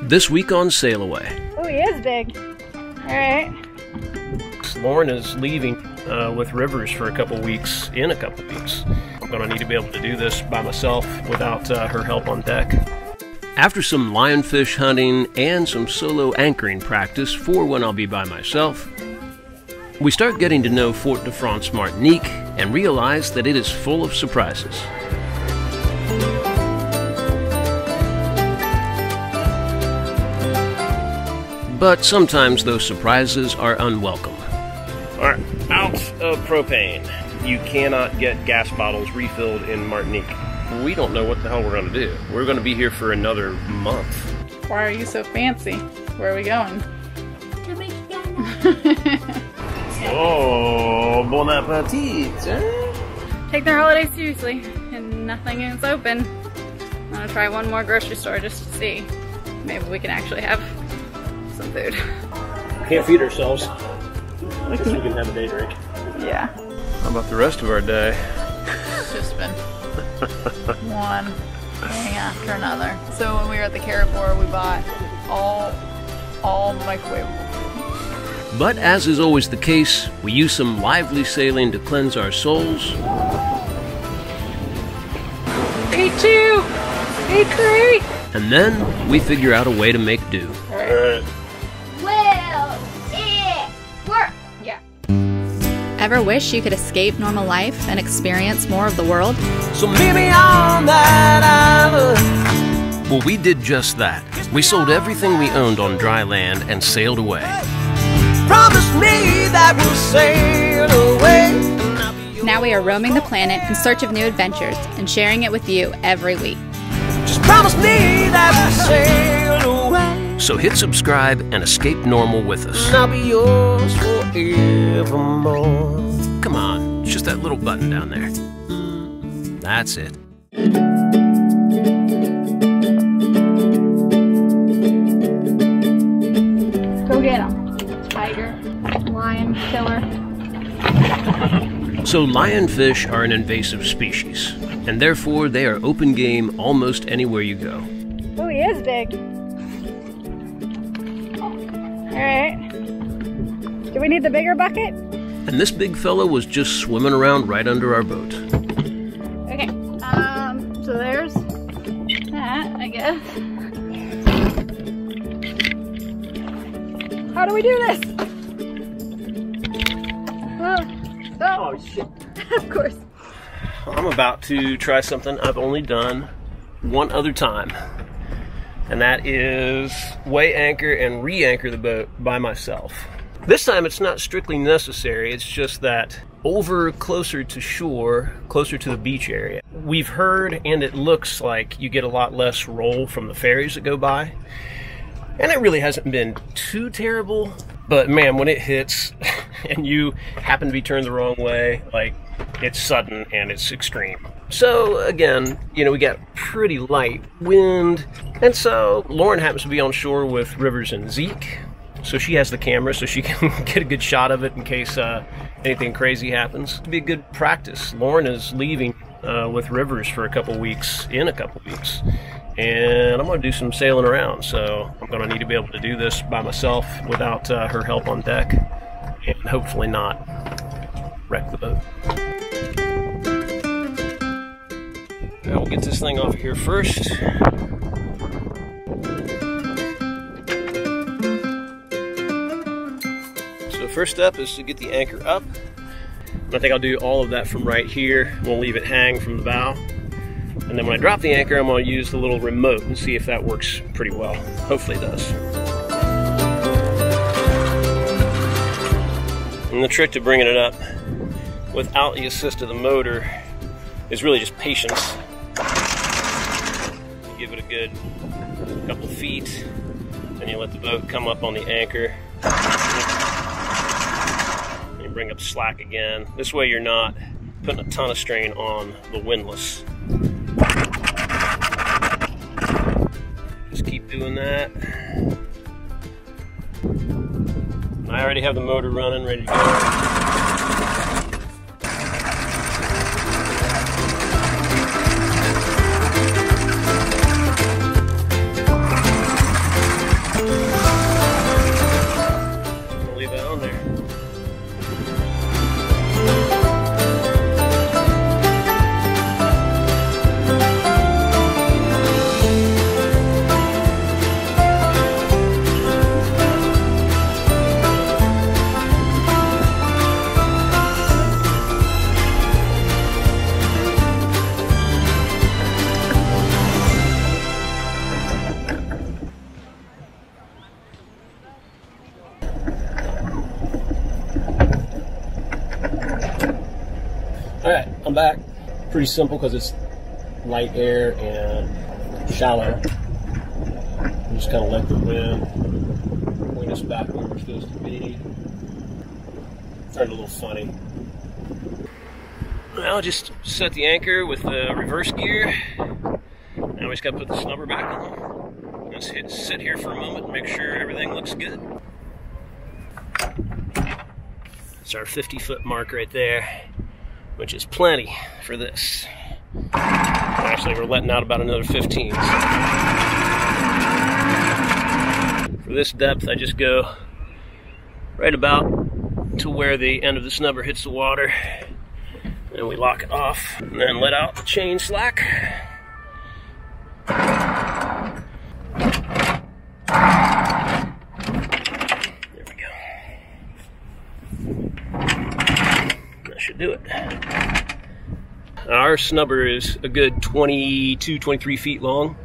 This week on SailAway. Oh, he is big. Alright. Lauren is leaving with Rivers for a couple weeks. I'm going to need to be able to do this by myself without her help on deck. After some lionfish hunting and some solo anchoring practice for when I'll be by myself, we start getting to know Fort de France, Martinique, and realize that it is full of surprises. But sometimes those surprises are unwelcome. Alright, out of propane. You cannot get gas bottles refilled in Martinique. We don't know what the hell we're going to do. We're going to be here for another month. Why are you so fancy? Where are we going? Oh, bon appetit! Take their holiday seriously, and nothing is open. I'm gonna try one more grocery store just to see. Maybe we can actually have some food. Can't feed ourselves. I guess we can have a day drink. Yeah. How about the rest of our day? It's just been one thing after another. So when we were at the Carrefour, we bought all microwavable. But as is always the case, we use some lively sailing to cleanse our souls. Eat 2! Eat 3! And then we figure out a way to make do. Alright. Will it work? Yeah. Ever wish you could escape normal life and experience more of the world? So maybe on that island. Well, we did just that. We sold everything we owned on dry land and sailed away. Promise me that we'll sail away. Now we are roaming the planet in search of new adventures and sharing it with you every week. Just promise me that we'll sail away. So hit subscribe and escape normal with us. I'll be yours forevermore. Come on, it's just that little button down there. That's it. Go get him. Tiger, lion, killer. So lionfish are an invasive species, and therefore they are open game almost anywhere you go. Oh, he is big. Alright. Do we need the bigger bucket? And this big fella was just swimming around right under our boat. Okay, so there's that, I guess. How do we do this? Oh shit. Of course. I'm about to try something I've only done one other time. And that is weigh anchor and re-anchor the boat by myself. This time it's not strictly necessary, it's just that over closer to shore, closer to the beach area, we've heard and it looks like you get a lot less roll from the ferries that go by. And it really hasn't been too terrible, but man, when it hits and you happen to be turned the wrong way, like, it's sudden and it's extreme. So again, you know, we got pretty light wind, and so Lauren happens to be on shore with Rivers and Zeke, so she has the camera so she can get a good shot of it in case anything crazy happens. It'll be a good practice. Lauren is leaving with Rivers for a couple weeks, and I'm going to do some sailing around, so I'm going to need to be able to do this by myself without her help on deck, and hopefully not wreck the boat. Now we'll get this thing off here first. So first step is to get the anchor up. I think I'll do all of that from right here. We'll leave it hang from the bow. And then when I drop the anchor, I'm going to use the little remote and see if that works pretty well. Hopefully it does. And the trick to bringing it up without the assist of the motor is really just patience. You give it a good couple feet, and you let the boat come up on the anchor. And you bring up slack again. This way you're not putting a ton of strain on the windlass. Just keep doing that. I already have the motor running, ready to go. back, pretty simple because it's light air and shallow. Just kind of let the wind point us back where we're supposed to be. Turned a little funny. Now just set the anchor with the reverse gear. Now we just got to put the snubber back on. Let's sit here for a moment and make sure everything looks good. It's our 50-foot mark right there, which is plenty for this. Actually, we're letting out about another 15. For this depth, I just go right about to where the end of the snubber hits the water, and we lock it off, and then let out the chain slack. There we go. That should do it. Our snubber is a good 22, 23 feet long.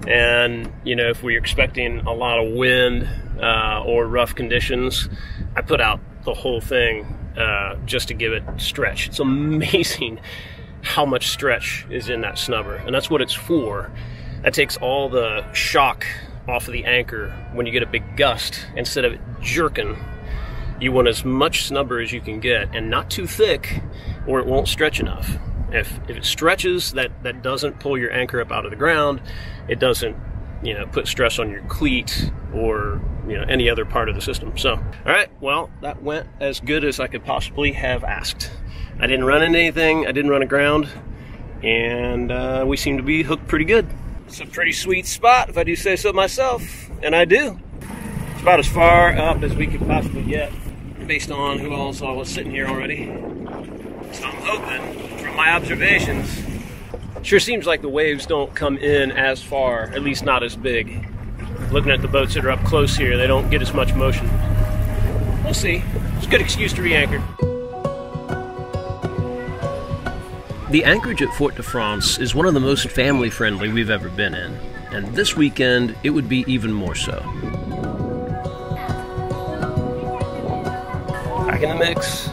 And, you know, if we're expecting a lot of wind or rough conditions, I put out the whole thing just to give it stretch. It's amazing how much stretch is in that snubber, and that's what it's for. That takes all the shock off of the anchor when you get a big gust. Instead of it jerking, you want as much snubber as you can get, and not too thick or it won't stretch enough. If it stretches, that doesn't pull your anchor up out of the ground. It doesn't, you know, put stress on your cleat or, you know, any other part of the system. So, all right, well, that went as good as I could possibly have asked. I didn't run into anything, I didn't run aground, and we seem to be hooked pretty good. It's a pretty sweet spot, if I do say so myself, and I do. It's about as far up as we could possibly get, based on who else was sitting here already. So I'm hoping, from my observations, sure seems like the waves don't come in as far, at least not as big. Looking at the boats that are up close here, they don't get as much motion. We'll see. It's a good excuse to re-anchor. The anchorage at Fort de France is one of the most family-friendly we've ever been in, and this weekend it would be even more so. Back in the mix.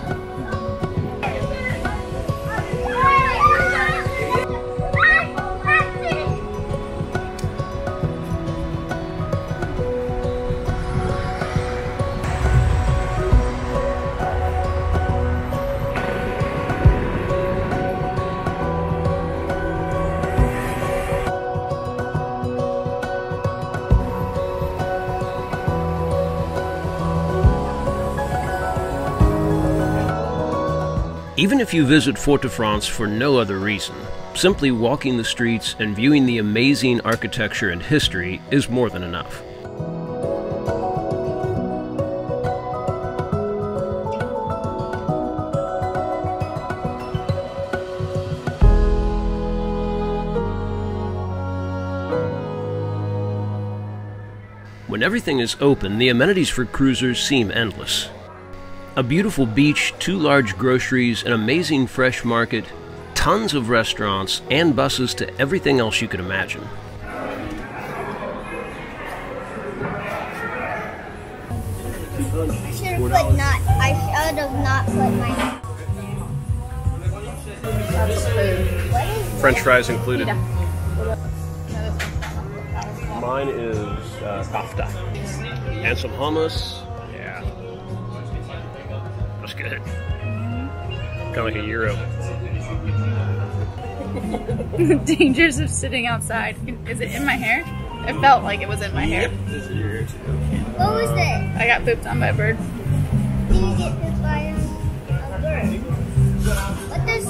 Even if you visit Fort de France for no other reason, simply walking the streets and viewing the amazing architecture and history is more than enough. When everything is open, the amenities for cruisers seem endless. A beautiful beach, 2 large groceries, an amazing fresh market, tons of restaurants, and buses to everything else you could imagine. I should have not put my... French fries included. Mine is kofta. And some hummus. Yeah. That's good. Kind of like a gyro. Dangers of sitting outside. Is it in my hair? It felt like it was in my hair. This is your hair too. What was it? I got pooped on by a bird. Did you get pooped by a bird? What does...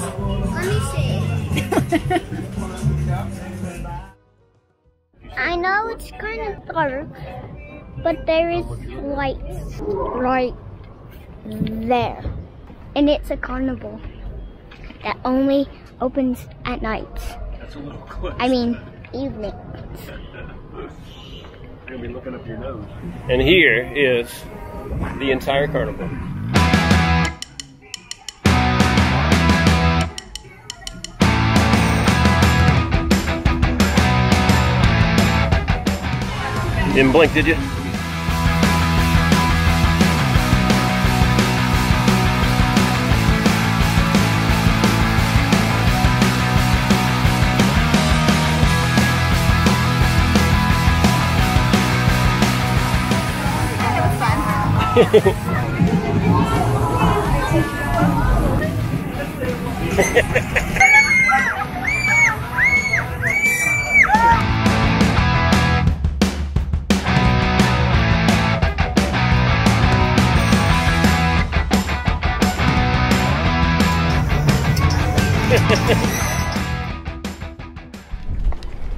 Let me see. I know it's kind of dark, but there is lights right there. And it's a carnival that only opens at night. That's a little close. I mean, evening. You're gonna be looking up your nose. And here is the entire carnival. Didn't blink, did you?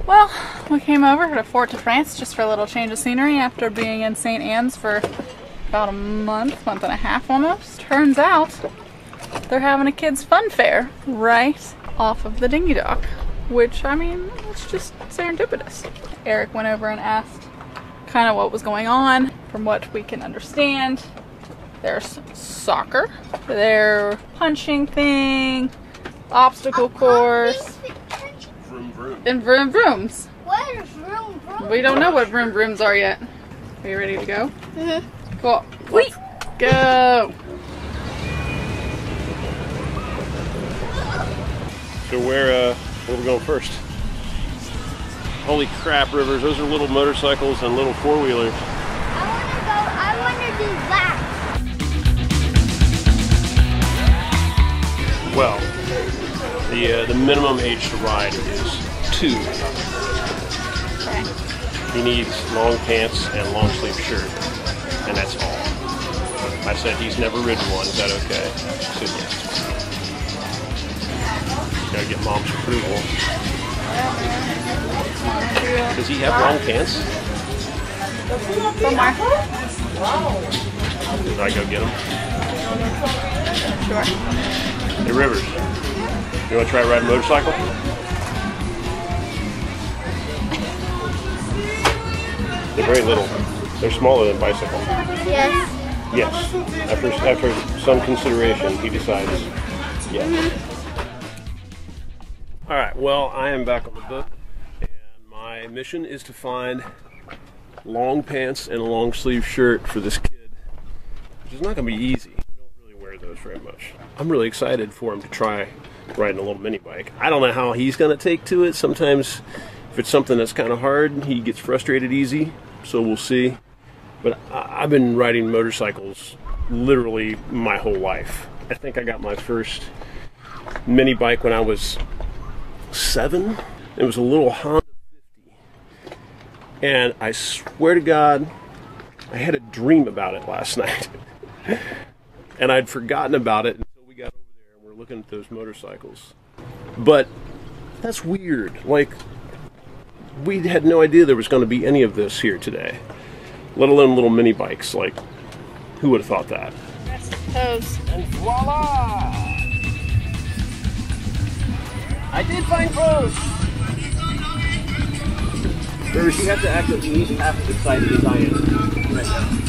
Well, we came over to Fort de France just for a little change of scenery after being in St. Anne's for about a month and a half almost. Turns out they're having a kids' fun fair right off of the dinghy dock, which, I mean, it's just serendipitous. Eric went over and asked kind of what was going on. From what we can understand, there's soccer, their punching thing, obstacle course, Vroom vroom. and vroom vrooms. What is vroom vroom? We don't know what vroom vrooms are yet. Are you ready to go? Mm-hmm. Cool. Let's go. So where are we going first? Holy crap, Rivers, those are little motorcycles and little four-wheelers. I wanna do that. Well, the minimum age to ride is 2. Okay. He needs long pants and long sleeve shirt, and that's all. I said he's never ridden one. Is that okay? He said yes. Gotta get mom's approval. Does he have long pants? Somewhere. Did I go get him? Sure. Hey Rivers, you want to try riding a motorcycle? They're very little. They're smaller than bicycles. Yes. Yes. After some consideration, he decides yes. All right. Well, I am back on the boat, and my mission is to find long pants and a long sleeve shirt for this kid, which is not going to be easy. We don't really wear those very much. I'm really excited for him to try riding a little mini bike. I don't know how he's going to take to it. Sometimes, if it's something that's kind of hard, he gets frustrated easy. So we'll see. But I've been riding motorcycles literally my whole life. I think I got my first mini bike when I was 7. It was a little Honda 50. And I swear to God, I had a dream about it last night. And I'd forgotten about it until we got over there and we're looking at those motorcycles. But that's weird. Like, we had no idea there was going to be any of this here today. Let alone little mini bikes. Like, who would have thought that? Toes. And voila! I did find pros! Rivers, you have to act at least half as excited as I am right now.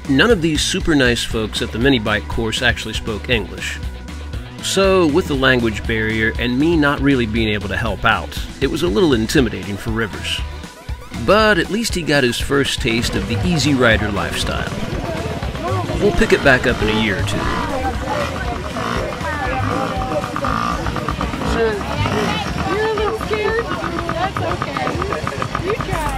None of these super nice folks at the mini bike course actually spoke English. So, with the language barrier and me not really being able to help out, it was a little intimidating for Rivers. But at least he got his first taste of the easy rider lifestyle. We'll pick it back up in a year or two. You're a little scared? That's okay. You try.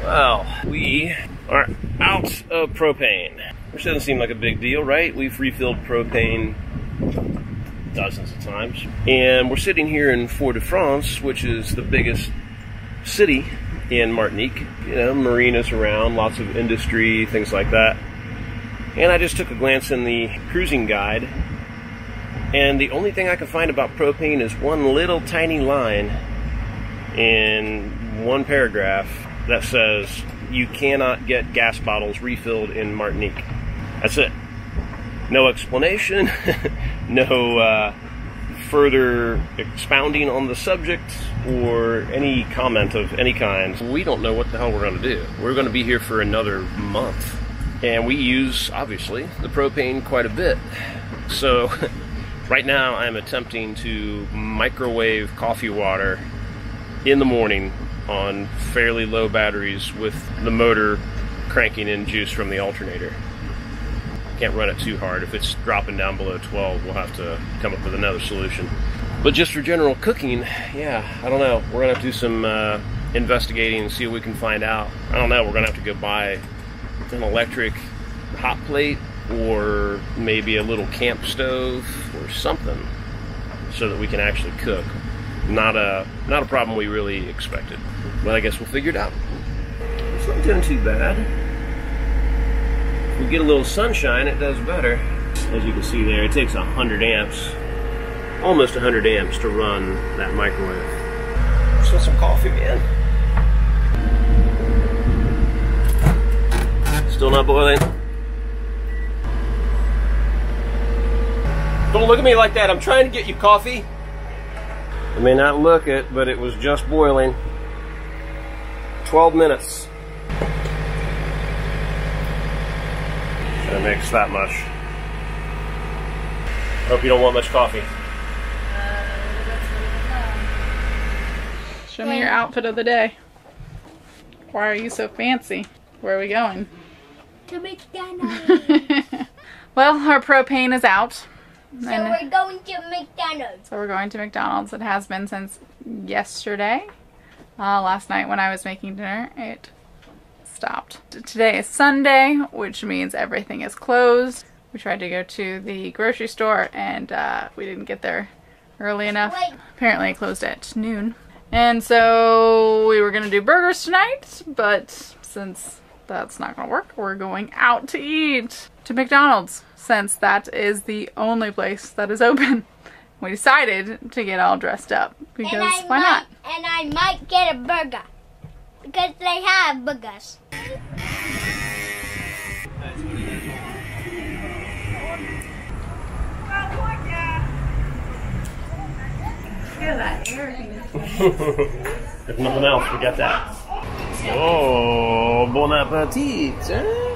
Well, we are out of propane, which doesn't seem like a big deal, right? We've refilled propane dozens of times. And we're sitting here in Fort de France, which is the biggest city in Martinique. You know, marinas around, lots of industry, things like that. And I just took a glance in the cruising guide, and the only thing I could find about propane is one little tiny line in one paragraph that says you cannot get gas bottles refilled in Martinique. That's it. No explanation, no further expounding on the subject or any comment of any kind. We don't know what the hell we're going to do. We're going to be here for another month, and we use, obviously, the propane quite a bit. So right now I'm attempting to microwave coffee water in the morning on fairly low batteries with the motor cranking in juice from the alternator. Can't run it too hard. If it's dropping down below 12, we'll have to come up with another solution. But just for general cooking, yeah, I don't know. We're gonna have to do some investigating and see what we can find out. I don't know, we're gonna have to go buy an electric hot plate or maybe a little camp stove or something so that we can actually cook. Not a problem we really expected, but I guess we'll figure it out. It's not doing too bad. If we get a little sunshine, it does better. As you can see there, it takes 100 amps, almost 100 amps to run that microwave. Let's get some coffee, man. Still not boiling. Don't look at me like that. I'm trying to get you coffee. I may not look it, but it was just boiling. 12 minutes. That makes that much. Hope you don't want much coffee. Show me your outfit of the day. Why are you so fancy? Where are we going? To McDonald's. Well, our propane is out. So we're going to McDonald's. So we're going to McDonald's. It has been since yesterday. Last night when I was making dinner, it stopped. Today is Sunday, which means everything is closed. We tried to go to the grocery store and we didn't get there early enough. Apparently it closed at noon. And so we were gonna do burgers tonight, but since that's not gonna work, we're going out to eat to McDonald's, since that is the only place that is open. We decided to get all dressed up because why not? And I might get a burger because they have burgers. Feel that air conditioning. If nothing else, we got that. Oh, bon appetit! Eh?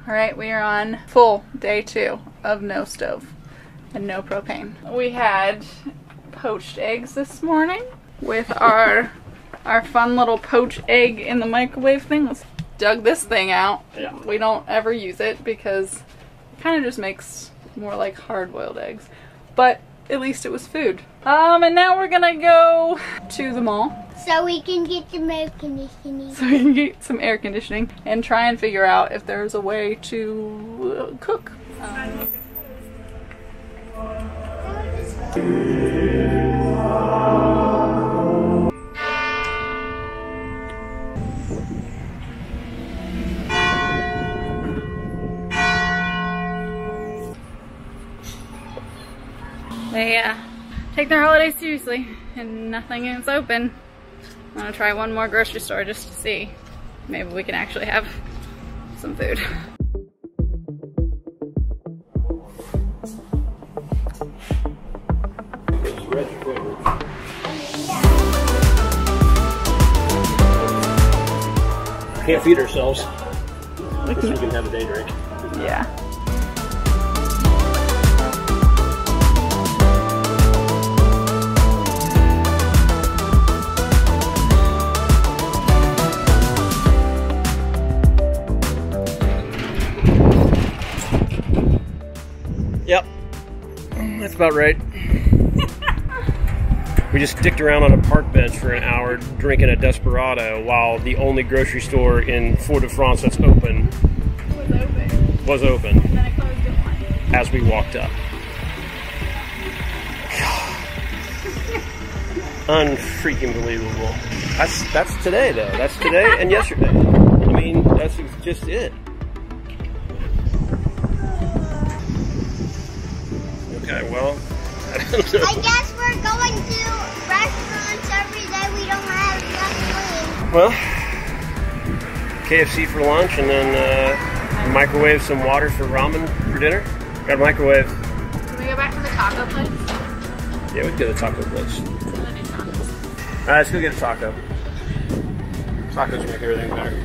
Alright, we are on full day 2 of no stove and no propane. We had poached eggs this morning with our fun little poached egg in the microwave thing. Let's dug this thing out. Yeah. We don't ever use it because it kind of just makes more like hard-boiled eggs. But at least it was food. And now we're gonna go to the mall. So we can get some air conditioning. So we can get some air conditioning and try and figure out if there's a way to cook. They take their holidays seriously and nothing is open. I'm gonna try one more grocery store just to see. Maybe we can actually have some food. Can't feed ourselves. I guess we can have a day drink. Yeah. Yep, that's about right. We just sticked around on a park bench for an hour drinking a Desperado while the only grocery store in Fort-de-France that's open was open. And then it closed at 1. As we walked up. Unfreaking believable. That's today though. That's today and yesterday. I mean, that's just it. Okay, well, I don't know. I guess we're going to restaurants every day. We don't have enough Well, KFC for lunch, and then microwave some water for ramen for dinner. Got a microwave. Can we go back to the taco place? Yeah, we can go to the taco place. I'm gonna do tacos. Alright, let's go get a taco. Tacos make everything better.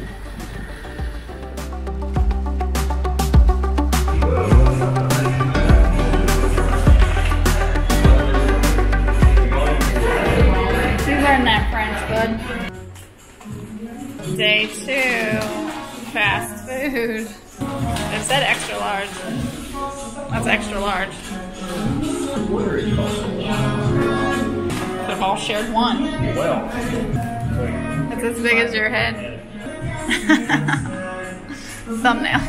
These are net French, bud. Day 2, fast food. It said extra large. That's extra large. They've all shared one. Well. It's as big as your head. Thumbnail.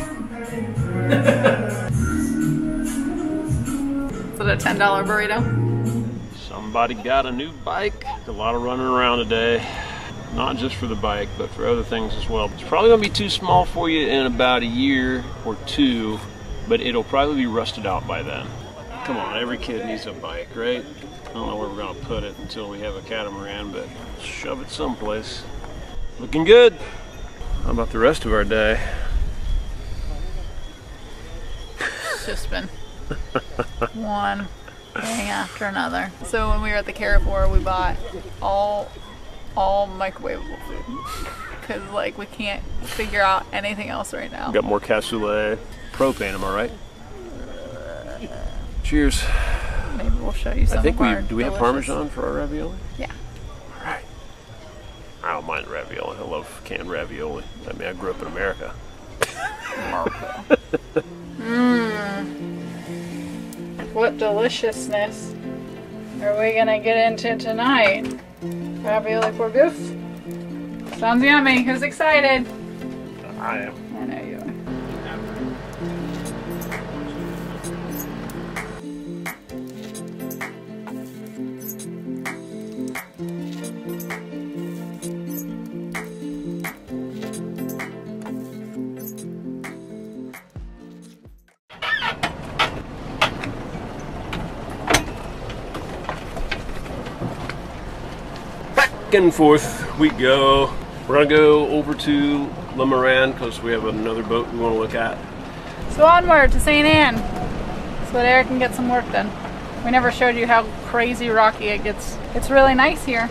Is it a $10 burrito? Somebody got a new bike. A lot of running around today. Not just for the bike, but for other things as well. It's probably gonna be too small for you in about a year or two, but it'll probably be rusted out by then. Come on, every kid needs a bike, right? I don't know where we're gonna put it until we have a catamaran, but shove it someplace. Looking good. How about the rest of our day? It's just been one thing after another. So when we were at the Carrefour, we bought all microwavable food because like we can't figure out anything else right now. Got more cassoulet, propane, am I right? Cheers. Maybe we'll show you some. I think of our do we have delicious- Parmesan for our ravioli? Yeah. All right. I don't mind ravioli. I love canned ravioli. I mean, I grew up in America. What deliciousness are we gonna get into tonight? Ravioli for goof? Sounds yummy. Who's excited? I am. I know you are. Back and forth we go. We're gonna go over to Le Marin because we have another boat we want to look at. So onward to St. Anne so that Eric can get some work done. We never showed you how crazy rocky it gets. It's really nice here,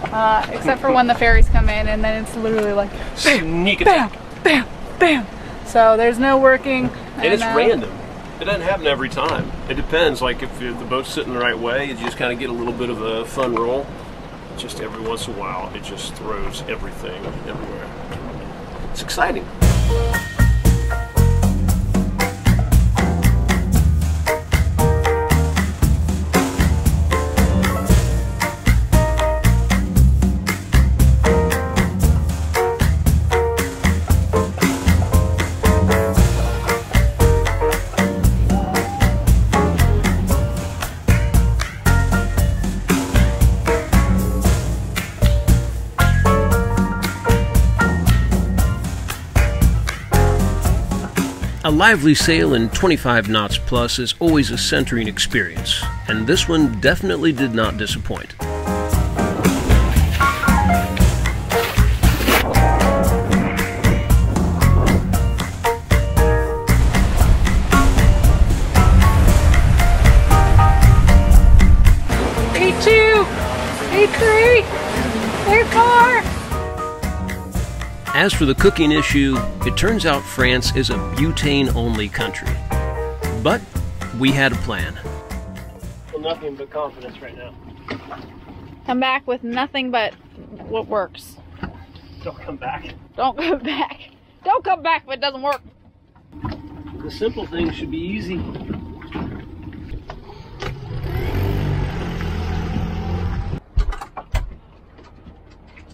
except for when the ferries come in, and then it's literally like Sneak bam, attack. bam, bam. So there's no working. And it's random. It doesn't happen every time. It depends. Like if the boat's sitting the right way, you just kind of get a little bit of a fun roll. Just every once in a while, it just throws everything everywhere. It's exciting. A lively sail in 25 knots plus is always a centering experience, and this one definitely did not disappoint. E2, E3, E4. As for the cooking issue, it turns out France is a butane-only country. But we had a plan. Well, nothing but confidence right now. Come back with nothing but what works. Don't come back. Don't go back. Don't come back if it doesn't work. The simple things should be easy.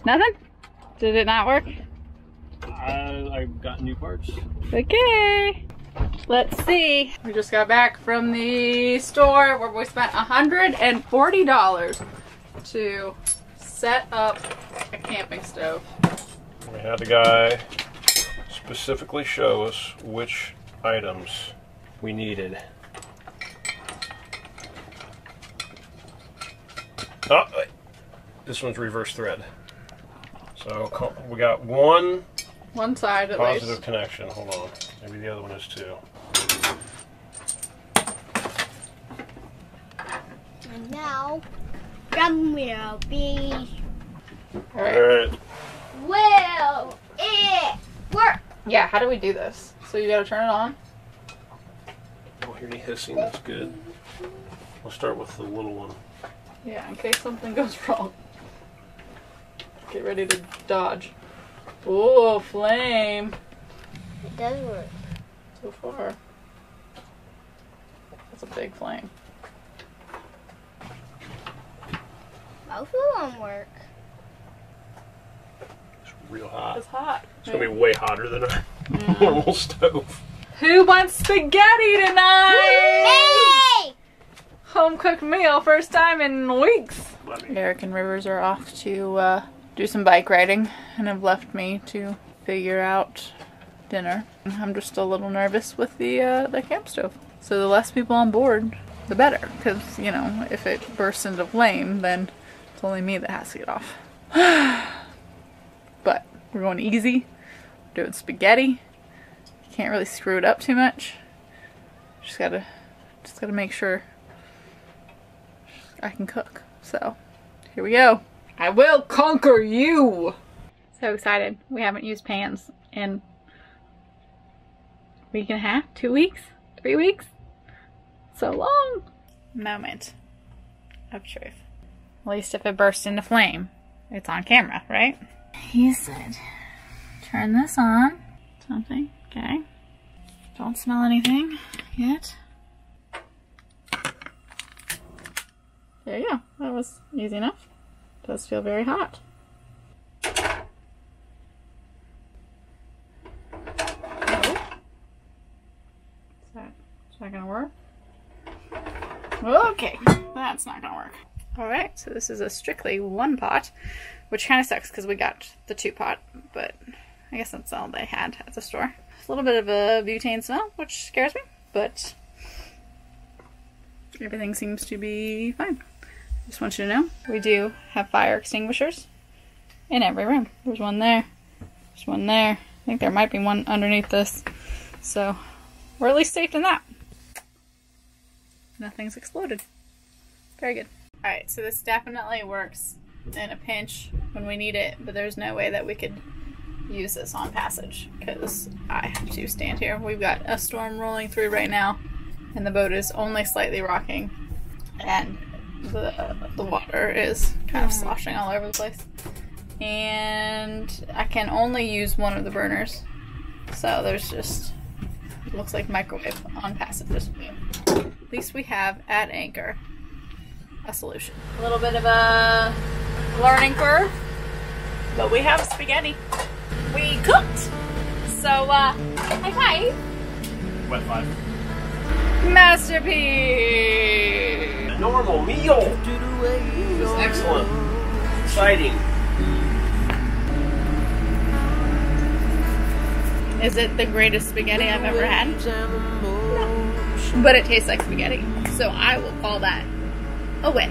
Nothing? Did it not work? I got new parts. Okay. Let's see. We just got back from the store where we spent $140 to set up a camping stove. We had the guy specifically show us which items we needed. Oh, wait. This one's reverse thread. So we got one side at positive least. connection. Hold on. Maybe the other one is too. And now, drum will be. All right. Alright. Will it work? Yeah, how do we do this? So you gotta turn it on. Don't hear any hissing, that's good. We'll start with the little one. Yeah, in case something goes wrong. Get ready to dodge. Oh, flame. It does work. So far. That's a big flame. Both of them work. It's real hot. It's hot. It's gonna be way hotter than a normal stove. Who wants spaghetti tonight? Hey! Home cooked meal, first time in weeks. Let me- Eric and Rivers are off to do some bike riding and have left me to figure out dinner. I'm just a little nervous with the camp stove. So the less people on board, the better. Because, you know, if it bursts into flame, then it's only me that has to get off. But we're going easy. We're doing spaghetti. Can't really screw it up too much. Just gotta make sure I can cook. So here we go. I will conquer you. So excited. We haven't used pans in a week and a half, 2 weeks, 3 weeks. So long. Moment of truth. At least if it bursts into flame, it's on camera, right? He said, turn this on. Something, okay. Don't smell anything yet. There you go. That was easy enough. Does feel very hot. Is that gonna work? Okay, that's not gonna work. Alright, so this is a strictly one pot, which kind of sucks because we got the 2-pot, but I guess that's all they had at the store. A little bit of a butane smell, which scares me, but everything seems to be fine. Just want you to know, we do have fire extinguishers in every room. There's one there, there's one there. I think there might be one underneath this, so we're at least safe in that. Nothing's exploded. Very good. Alright, so this definitely works in a pinch when we need it, but there's no way that we could use this on passage because I have to stand here. We've got a storm rolling through right now and the boat is only slightly rocking and the water is kind of sloshing all over the place. And I can only use one of the burners, so there's just, it looks like microwave on passages. At least we have at anchor a solution. A little bit of a learning curve, but we have spaghetti. We cooked. So, high five. Wet five. Masterpiece. A normal meal. This is excellent. Exciting. Is it the greatest spaghetti I've ever had? No. But it tastes like spaghetti. So I will call that a win.